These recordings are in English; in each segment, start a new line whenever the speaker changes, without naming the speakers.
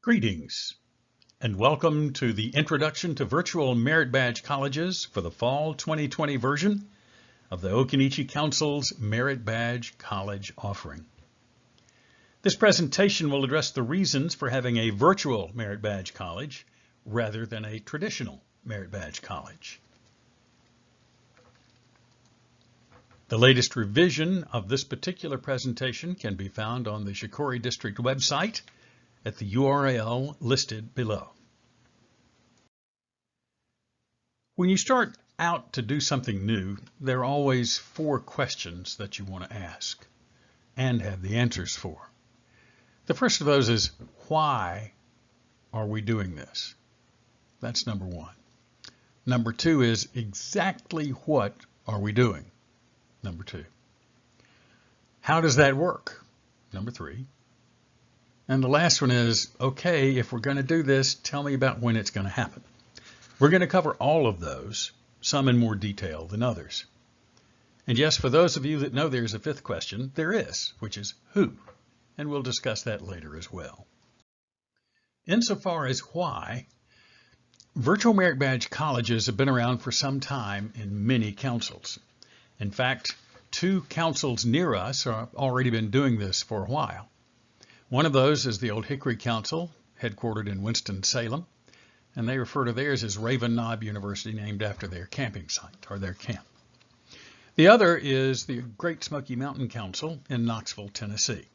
Greetings, and welcome to the Introduction to Virtual Merit Badge Colleges for the Fall 2020 version of the Occoneechee Council's Merit Badge College offering. This presentation will address the reasons for having a virtual Merit Badge College rather than a traditional Merit Badge College. The latest revision of this particular presentation can be found on the Shikori District website at the URL listed below. When you start out to do something new, there are always 4 questions that you want to ask and have the answers for. The first of those is, why are we doing this? That's number 1. Number 2 is, exactly what are we doing? Number 2. How does that work? Number 3. And the last one is, okay, if we're going to do this, tell me about when it's going to happen. We're going to cover all of those, some in more detail than others. And yes, for those of you that know there's a 5th question, there is, which is who? And we'll discuss that later as well. Insofar as why, virtual merit badge colleges have been around for some time in many councils. In fact, 2 councils near us have already been doing this for a while. One of those is the Old Hickory Council, headquartered in Winston-Salem, and they refer to theirs as Raven Knob University, named after their camping site, or their camp. The other is the Great Smoky Mountain Council in Knoxville, Tennessee.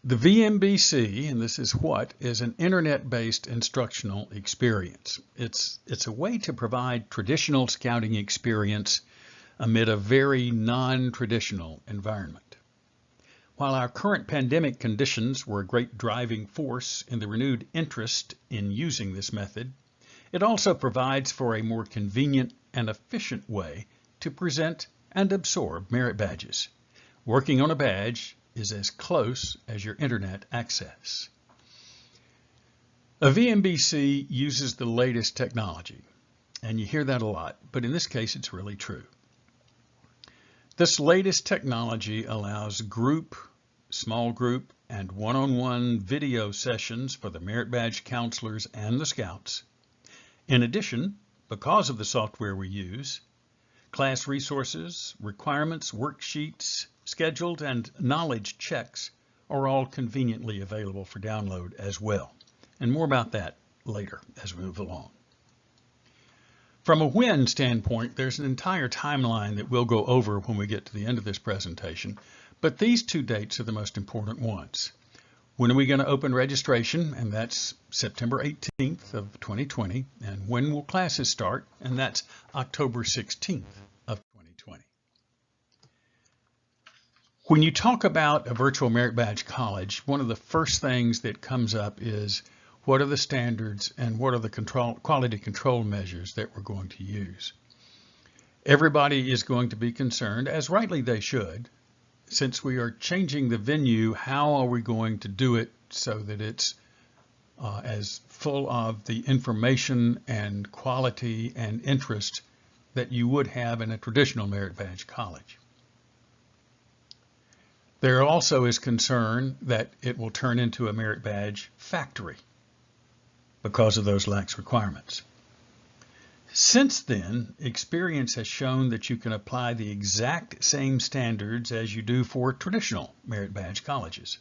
The VMBC, and this is what, is an internet-based instructional experience. It's a way to provide traditional scouting experience amid a very non-traditional environment. While our current pandemic conditions were a great driving force in the renewed interest in using this method, it also provides for a more convenient and efficient way to present and absorb merit badges. Working on a badge is as close as your internet access. A VMBC uses the latest technology, and you hear that a lot, but in this case it's really true. This latest technology allows group, small group, and one-on-one video sessions for the merit badge counselors and the scouts. In addition, because of the software we use, class resources, requirements, worksheets, scheduled and knowledge checks are all conveniently available for download as well. And more about that later as we move along. From a when standpoint, there's an entire timeline that we'll go over when we get to the end of this presentation, but these 2 dates are the most important ones. When are we going to open registration? And that's September 18th of 2020. And when will classes start? And that's October 16th of 2020. When you talk about a virtual merit badge college, one of the first things that comes up is, what are the standards and what are the quality control measures that we're going to use? Everybody is going to be concerned, as rightly they should, since we are changing the venue, how are we going to do it so that it's as full of the information and quality and interest that you would have in a traditional merit badge college. There also is concern that it will turn into a merit badge factory because of those lax requirements. Since then, experience has shown that you can apply the exact same standards as you do for traditional merit badge colleges.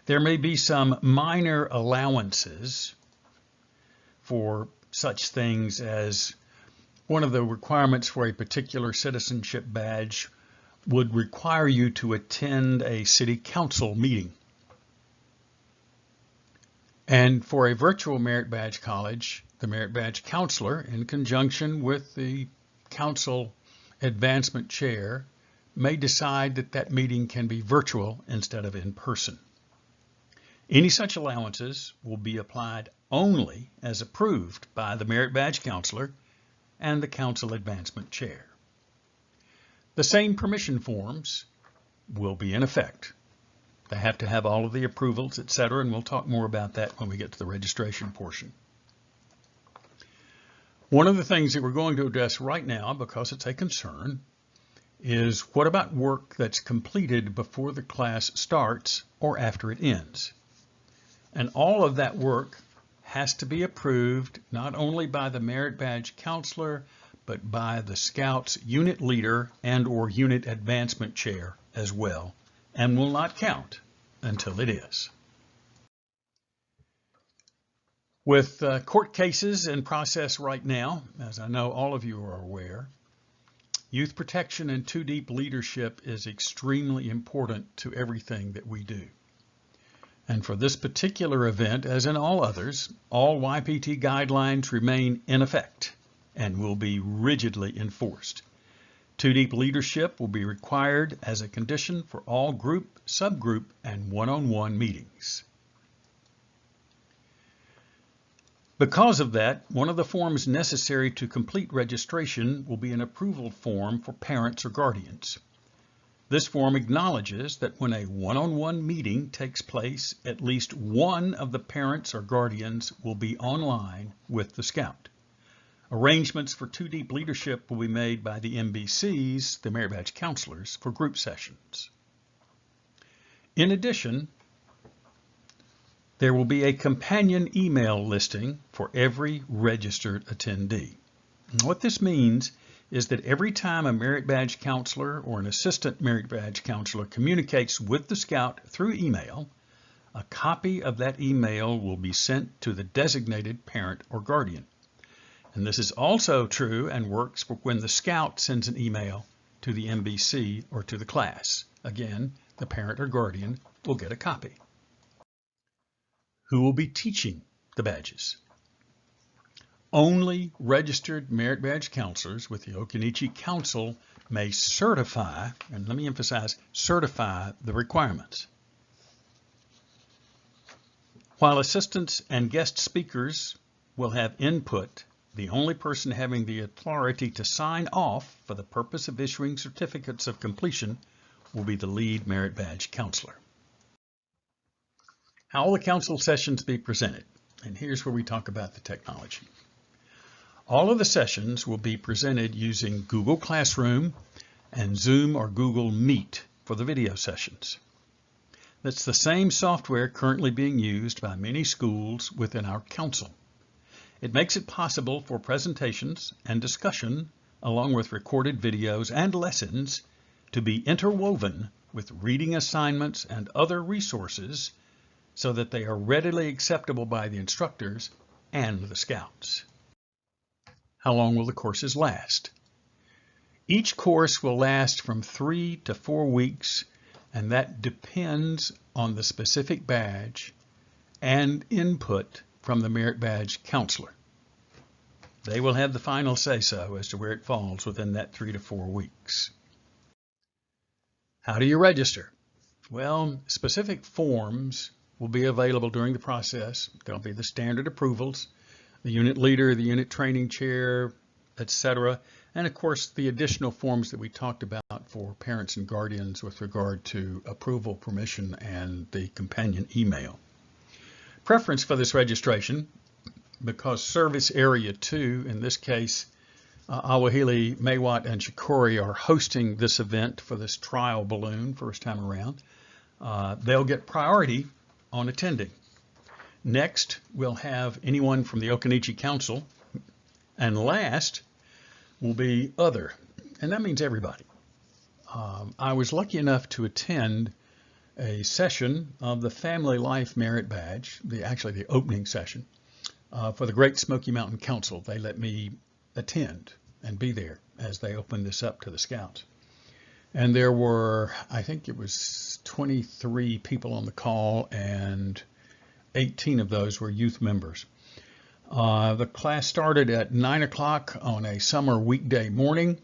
There may be some minor allowances for such things as one of the requirements for a particular citizenship badge would require you to attend a city council meeting. And for a virtual merit badge college, the merit badge counselor, in conjunction with the council advancement chair, may decide that that meeting can be virtual instead of in person. Any such allowances will be applied only as approved by the merit badge counselor and the council advancement chair. The same permission forms will be in effect. They have to have all of the approvals, etc., and we'll talk more about that when we get to the registration portion. One of the things that we're going to address right now, because it's a concern, is what about work that's completed before the class starts or after it ends? And all of that work has to be approved not only by the merit badge counselor, but by the Scouts unit leader and or unit advancement chair as well, and will not count until it is. With court cases in process right now, as I know all of you are aware, youth protection and two-deep leadership is extremely important to everything that we do. And for this particular event, as in all others, all YPT guidelines remain in effect and will be rigidly enforced. Two-deep leadership will be required as a condition for all group, subgroup, and one-on-one meetings. Because of that, one of the forms necessary to complete registration will be an approval form for parents or guardians. This form acknowledges that when a one-on-one meeting takes place, at least one of the parents or guardians will be online with the Scout. Arrangements for two-deep leadership will be made by the MBCs, the merit badge counselors, for group sessions. In addition, there will be a companion email listing for every registered attendee. And what this means is that every time a merit badge counselor or an assistant merit badge counselor communicates with the Scout through email, a copy of that email will be sent to the designated parent or guardian. And this is also true and works for when the Scout sends an email to the MBC or to the class. Again, the parent or guardian will get a copy. Who will be teaching the badges? Only registered merit badge counselors with the Occoneechee Council may certify, and let me emphasize, certify the requirements. While assistants and guest speakers will have input, the only person having the authority to sign off for the purpose of issuing certificates of completion will be the lead merit badge counselor. How will the council sessions be presented? And here's where we talk about the technology. All of the sessions will be presented using Google Classroom and Zoom or Google Meet for the video sessions. That's the same software currently being used by many schools within our council. It makes it possible for presentations and discussion, along with recorded videos and lessons, to be interwoven with reading assignments and other resources so that they are readily acceptable by the instructors and the Scouts. How long will the courses last? Each course will last from 3 to 4 weeks, and that depends on the specific badge and input from the merit badge counselor. They will have the final say-so as to where it falls within that 3 to 4 weeks. How do you register? Well, specific forms will be available during the process. There'll be the standard approvals, the unit leader, the unit training chair, etc. And of course, the additional forms that we talked about for parents and guardians with regard to approval, permission, and the companion email. Preference for this registration, because Service Area 2, in this case, Awahili, Mewat, and Shikori are hosting this event for this trial balloon first time around. They'll get priority on attending. Next, we'll have anyone from the Occoneechee Council, and last will be other, and that means everybody. I was lucky enough to attend a session of the Family Life Merit Badge, actually the opening session, for the Great Smoky Mountain Council. They let me attend and be there as they opened this up to the Scouts. And there were, I think it was 23 people on the call, and 18 of those were youth members. The class started at 9 o'clock on a summer weekday morning,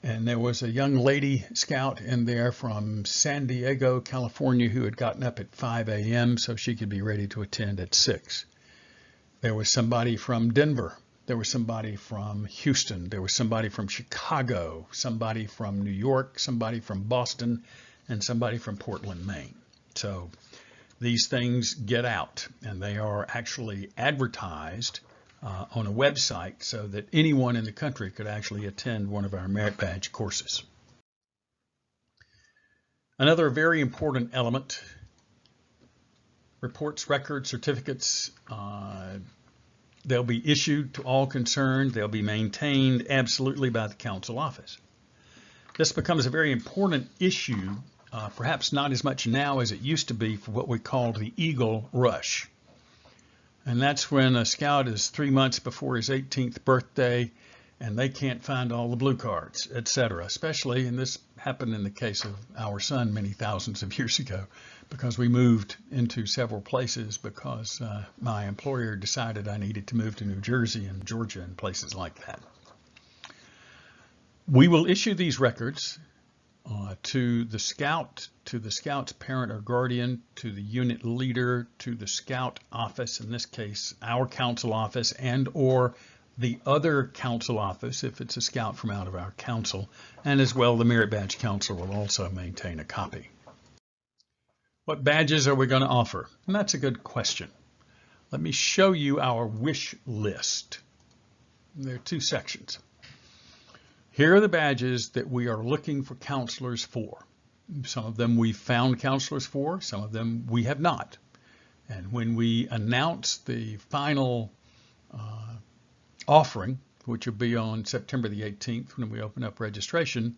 and there was a young lady Scout in there from San Diego, California, who had gotten up at 5 a.m. so she could be ready to attend at 6. There was somebody from Denver. There was somebody from Houston. There was somebody from Chicago, somebody from New York, somebody from Boston, and somebody from Portland, Maine. So these things get out, and they are actually advertised on a website so that anyone in the country could actually attend one of our merit badge courses. Another very important element, reports, records, certificates, they'll be issued to all concerned. They'll be maintained absolutely by the council office. This becomes a very important issue, perhaps not as much now as it used to be, for what we call the Eagle Rush. And that's when a scout is 3 months before his 18th birthday and they can't find all the blue cards, etc. Especially, and this happened in the case of our son many thousands of years ago, because we moved into several places because my employer decided I needed to move to New Jersey and Georgia and places like that. We will issue these records to the scout, to the scout's parent or guardian, to the unit leader, to the scout office, in this case our council office, and or the other council office if it's a scout from out of our council, and as well the Merit Badge Council will also maintain a copy. What badges are we going to offer? And that's a good question. Let me show you our wish list. There are two sections. Here are the badges that we are looking for counselors for. Some of them we found counselors for, some of them we have not. And when we announce the final offering, which will be on September the 18th when we open up registration,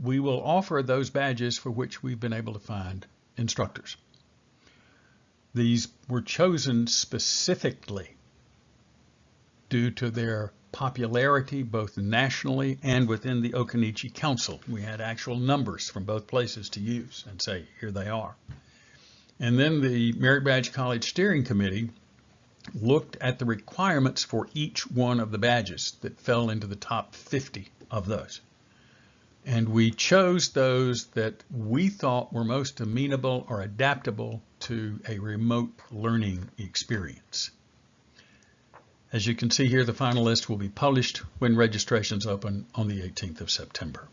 we will offer those badges for which we've been able to find instructors. These were chosen specifically due to their popularity both nationally and within the Occoneechee Council. We had actual numbers from both places to use and say, here they are. And then the Merit Badge College Steering Committee looked at the requirements for each one of the badges that fell into the top 50 of those. And we chose those that we thought were most amenable or adaptable to a remote learning experience. As you can see here, the final list will be published when registrations open on the 18th of September.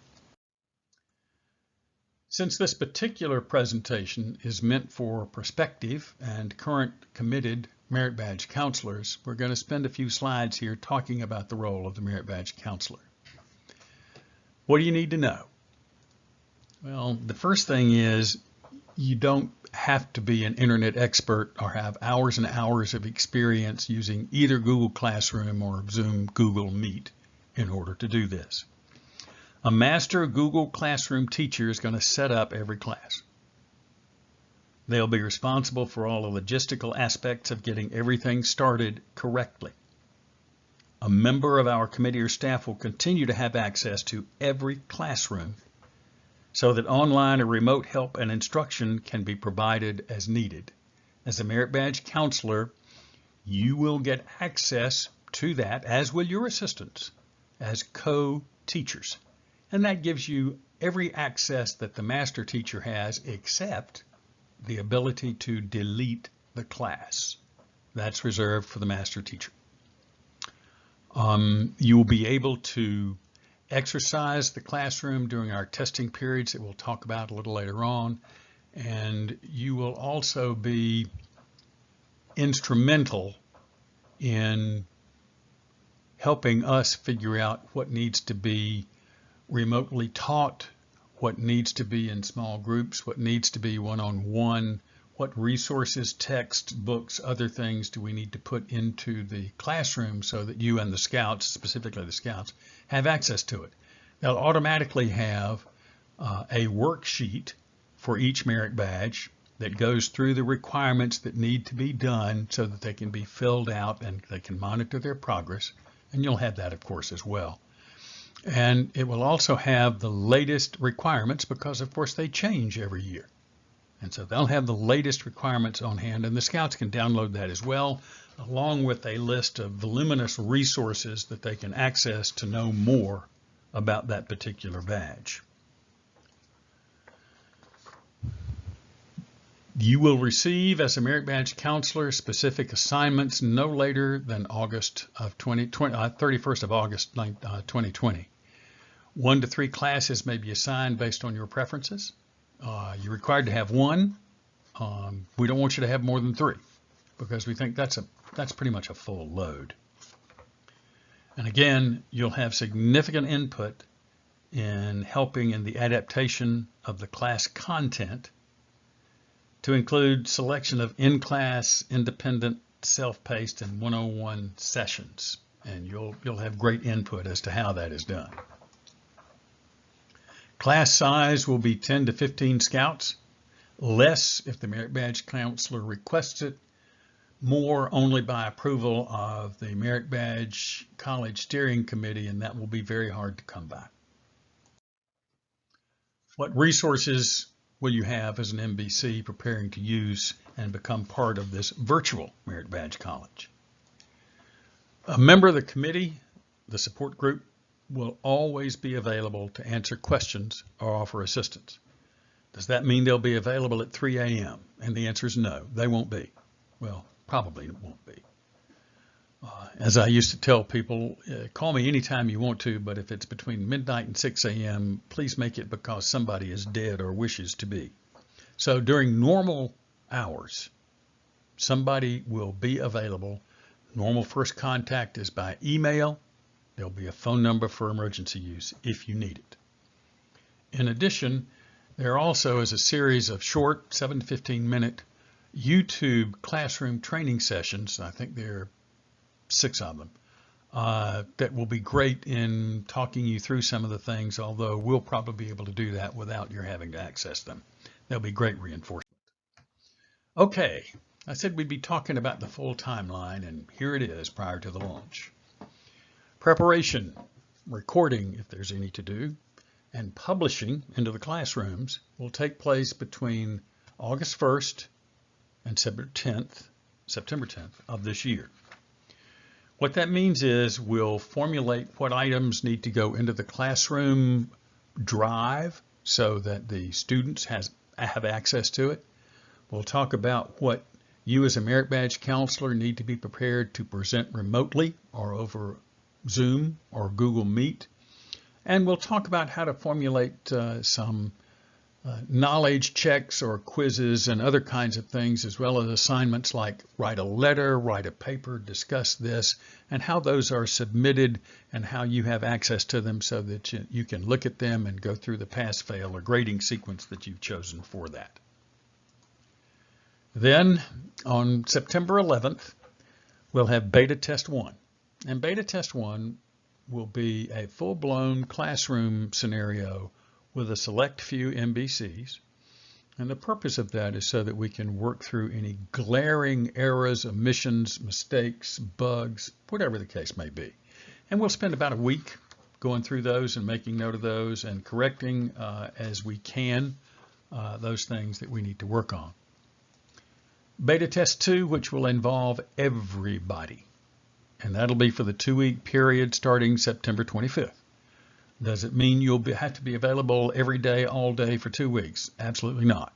Since this particular presentation is meant for prospective and current committed Merit Badge counselors, we're going to spend a few slides here talking about the role of the Merit Badge counselor. What do you need to know? Well, the first thing is you don't have to be an internet expert or have hours and hours of experience using either Google Classroom or Zoom Google Meet in order to do this. A master Google Classroom teacher is going to set up every class. They'll be responsible for all the logistical aspects of getting everything started correctly. A member of our committee or staff will continue to have access to every classroom so that online or remote help and instruction can be provided as needed. As a Merit Badge counselor, you will get access to that, as will your assistants, as co-teachers. And that gives you every access that the master teacher has, except the ability to delete the class. That's reserved for the master teacher. You will be able to exercise the classroom during our testing periods that we'll talk about a little later on, and you will also be instrumental in helping us figure out what needs to be remotely taught, what needs to be in small groups, what needs to be one-on-one, what resources, texts, books, other things do we need to put into the classroom so that you and the scouts, specifically the scouts, have access to it. They'll automatically have a worksheet for each merit badge that goes through the requirements that need to be done so that they can be filled out and they can monitor their progress. And you'll have that, of course, as well. And it will also have the latest requirements because, of course, they change every year. And so they'll have the latest requirements on hand, and the scouts can download that as well, along with a list of voluminous resources that they can access to know more about that particular badge. You will receive, as a Merit Badge counselor, specific assignments no later than August of 31st of August 2020. 1 to 3 classes may be assigned based on your preferences. You're required to have 1. We don't want you to have more than 3 because we think that's pretty much a full load. And again, you'll have significant input in helping in the adaptation of the class content to include selection of in-class, independent, self-paced, and one-on-one sessions. And you'll have great input as to how that is done. Class size will be 10 to 15 scouts, less if the Merit Badge counselor requests it, more only by approval of the Merit Badge College Steering Committee, and that will be very hard to come by. What resources will you have as an MBC preparing to use and become part of this virtual Merit Badge College? A member of the committee, the support group, will always be available to answer questions or offer assistance. Does that mean they'll be available at 3 a.m.? And the answer is no, they won't be. Well, probably it won't be. As I used to tell people, call me anytime you want to, but if it's between midnight and 6 a.m., please make it because somebody is dead or wishes to be. So during normal hours, somebody will be available. Normal first contact is by email. There'll be a phone number for emergency use if you need it. In addition, there also is a series of short 7 to 15 minute YouTube classroom training sessions. I think there are 6 of them that will be great in talking you through some of the things, although we'll probably be able to do that without your having to access them. They'll be great reinforcement. Okay, I said we'd be talking about the full timeline, and here it is prior to the launch. Preparation, recording if there's any to do, and publishing into the classrooms will take place between August 1st and September 10th of this year. What that means is we'll formulate what items need to go into the classroom drive so that the students have access to it. We'll talk about what you as a Merit Badge counselor need to be prepared to present remotely or over Zoom or Google Meet. And we'll talk about how to formulate some knowledge checks or quizzes and other kinds of things, as well as assignments like write a letter, write a paper, discuss this, and how those are submitted and how you have access to them so that you can look at them and go through the pass-fail or grading sequence that you've chosen for that. Then on September 11th, we'll have Beta Test 1. And Beta Test 1 will be a full-blown classroom scenario with a select few MBCs. And the purpose of that is so that we can work through any glaring errors, omissions, mistakes, bugs, whatever the case may be. And we'll spend about a week going through those and making note of those and correcting as we can those things that we need to work on. Beta Test 2, which will involve everybody. And that'll be for the 2-week period starting September 25th. Does it mean you'll have to be available every day, all day for 2 weeks? Absolutely not.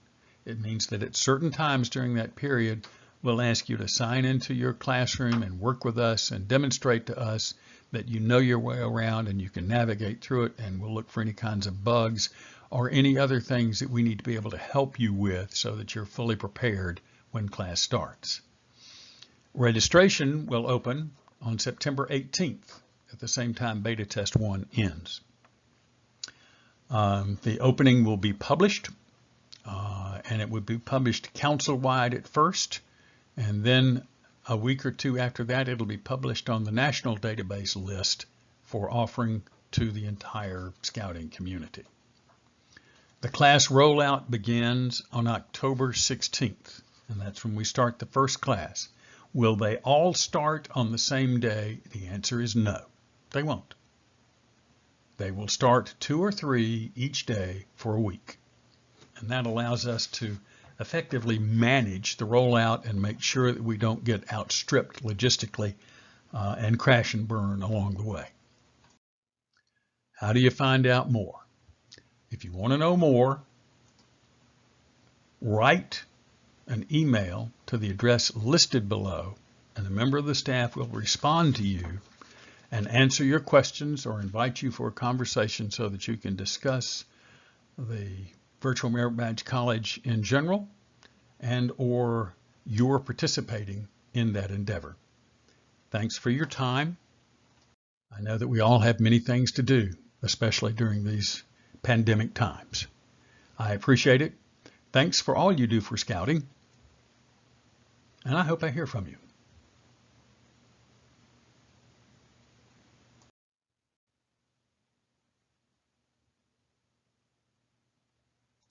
It means that at certain times during that period, we'll ask you to sign into your classroom and work with us and demonstrate to us that you know your way around and you can navigate through it, and we'll look for any kinds of bugs or any other things that we need to be able to help you with so that you're fully prepared when class starts. Registration will open on September 18th at the same time Beta Test 1 ends. The opening will be published, and it would be published council-wide at first, and then a week or two after that it'll be published on the national database list for offering to the entire scouting community. The class rollout begins on October 16th, and that's when we start the first class. Will they all start on the same day? The answer is no, they won't. They will start 2 or 3 each day for a week. And that allows us to effectively manage the rollout and make sure that we don't get outstripped logistically and crash and burn along the way. How do you find out more? If you want to know more, write an email to the address listed below, and a member of the staff will respond to you and answer your questions or invite you for a conversation so that you can discuss the Virtual Merit Badge College in general and or your participating in that endeavor. Thanks for your time. I know that we all have many things to do, especially during these pandemic times. I appreciate it. Thanks for all you do for Scouting, and I hope I hear from you.